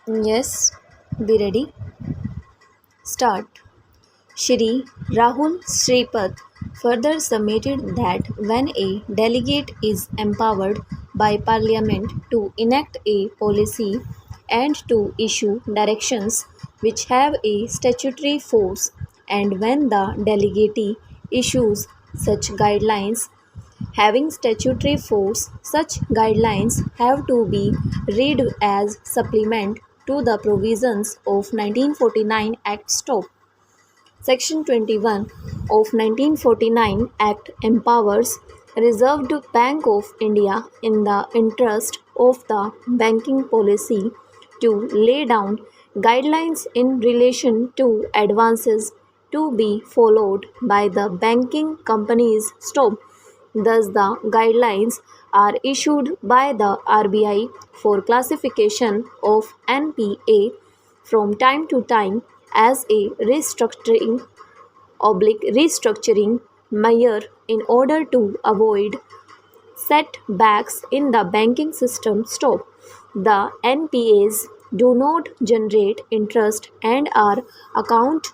Yes, be ready. Start. Shri Rahul Sripath further submitted that when a delegate is empowered by Parliament to enact a policy and to issue directions which have a statutory force, and when the delegate issues such guidelines having statutory force, such guidelines have to be read as supplement to the provisions of 1949 Act Stop. Section 21 of 1949 Act empowers Reserve Bank of India in the interest of the banking policy to lay down guidelines in relation to advances to be followed by the banking companies. Stop. Thus, the guidelines are issued by the RBI for classification of NPA from time to time as a restructuring measure in order to avoid setbacks in the banking system. Stop. The NPAs do not generate interest and are account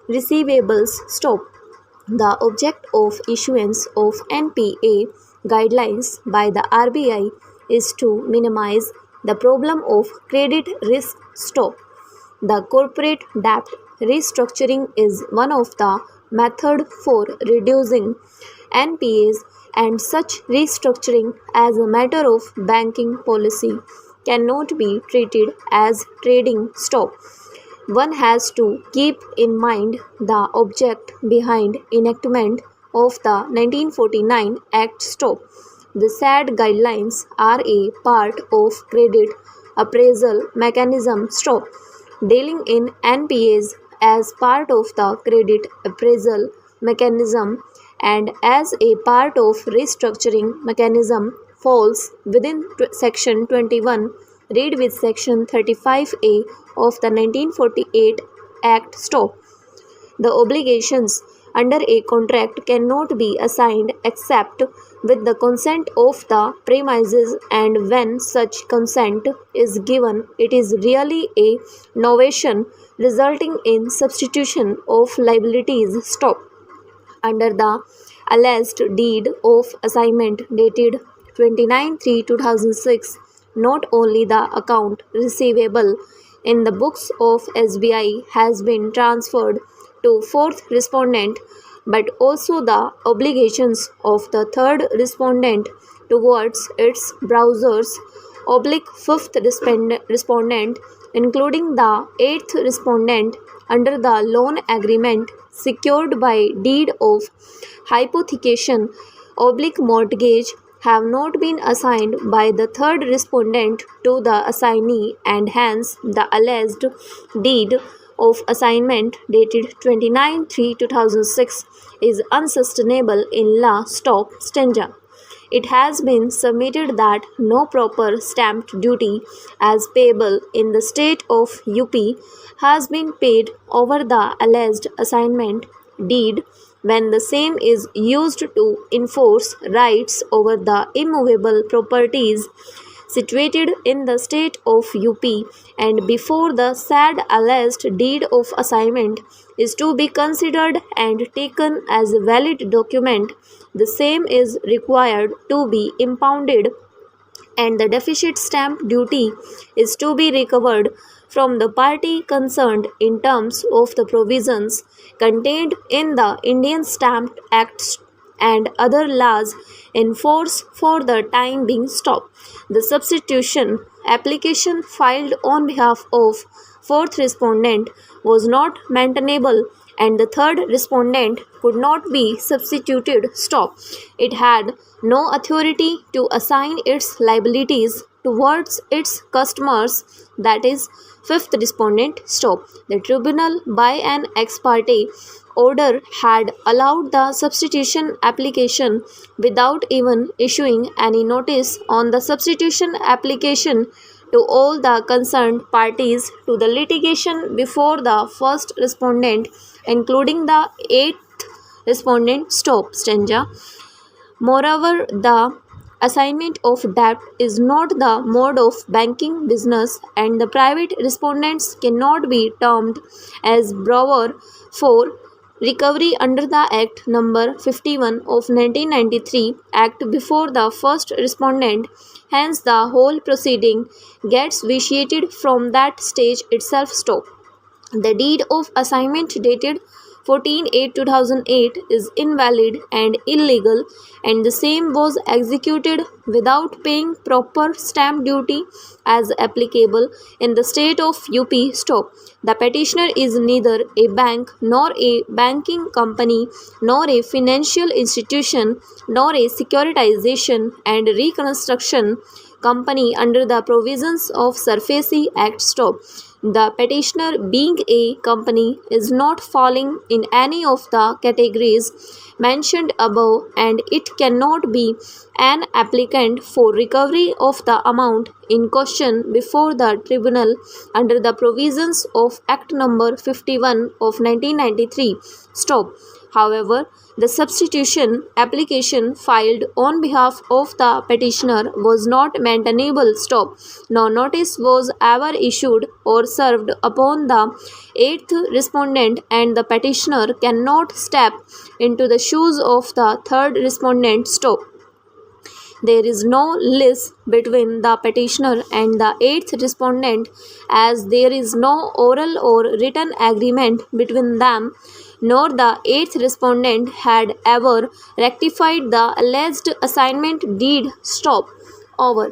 receivables. Stop. The object of issuance of NPA guidelines by the RBI is to minimize the problem of credit risk. Stop. The corporate debt restructuring is one of the methods for reducing NPAs, and such restructuring as a matter of banking policy cannot be treated as trading. Stop. One has to keep in mind the object behind enactment of the 1949 Act. Stop. The said guidelines are a part of credit appraisal mechanism. Stop. Dealing in NPAs as part of the credit appraisal mechanism and as a part of restructuring mechanism falls within section 21. Read with section 35A of the 1948 Act. Stop. The obligations under a contract cannot be assigned except with the consent of the premises, and when such consent is given, it is really a novation resulting in substitution of liabilities. Stop. Under the alleged deed of assignment dated 29/3/2006, not only the account receivable in the books of SBI has been transferred to fourth respondent, but also the obligations of the third respondent towards its browsers fifth respondent, including the eighth respondent under the loan agreement secured by deed of hypothecation mortgage, have not been assigned by the third respondent to the assignee, and hence the alleged deed of assignment dated 29/3/2006 is unsustainable in law. Stop. Stanza. It has been submitted that no proper stamp duty as payable in the state of UP has been paid over the alleged assignment deed when the same is used to enforce rights over the immovable properties situated in the state of UP, and before the said alleged deed of assignment is to be considered and taken as a valid document, the same is required to be impounded, and the deficit stamp duty is to be recovered from the party concerned in terms of the provisions contained in the Indian Stamp Act and other laws in force for the time being. Stop. The substitution application filed on behalf of fourth respondent was not maintainable, and the third respondent could not be substituted. Stop. It had no authority to assign its liabilities towards its customers, that is, fifth respondent. Stop. The tribunal, by an ex parte order, had allowed the substitution application without even issuing any notice on the substitution application to all the concerned parties to the litigation before the first respondent, including the eighth respondent. Stop. Stanza. Moreover, the Assignment of debt is not the mode of banking business, and the private respondents cannot be termed as borrower for recovery under the Act number 51 of 1993 Act before the first respondent. Hence, the whole proceeding gets vitiated from that stage itself. Stop. The deed of assignment dated 14/8/2008 is invalid and illegal, and the same was executed without paying proper stamp duty as applicable in the state of UP. Stop. The petitioner is neither a bank nor a banking company nor a financial institution nor a securitization and reconstruction company under the provisions of SURFACE Act. Stop. The petitioner, being a company, is not falling in any of the categories mentioned above, and it cannot be an applicant for recovery of the amount in question before the tribunal under the provisions of Act number 51 of 1993. Stop. However, the substitution application filed on behalf of the petitioner was not maintainable. Stop. No notice was ever issued or served upon the eighth respondent, and the petitioner cannot step into the shoes of the third respondent. Stop. There is no lease between the petitioner and the eighth respondent, as there is no oral or written agreement between them, nor the eighth respondent had ever rectified the alleged assignment deed. Stop. Over.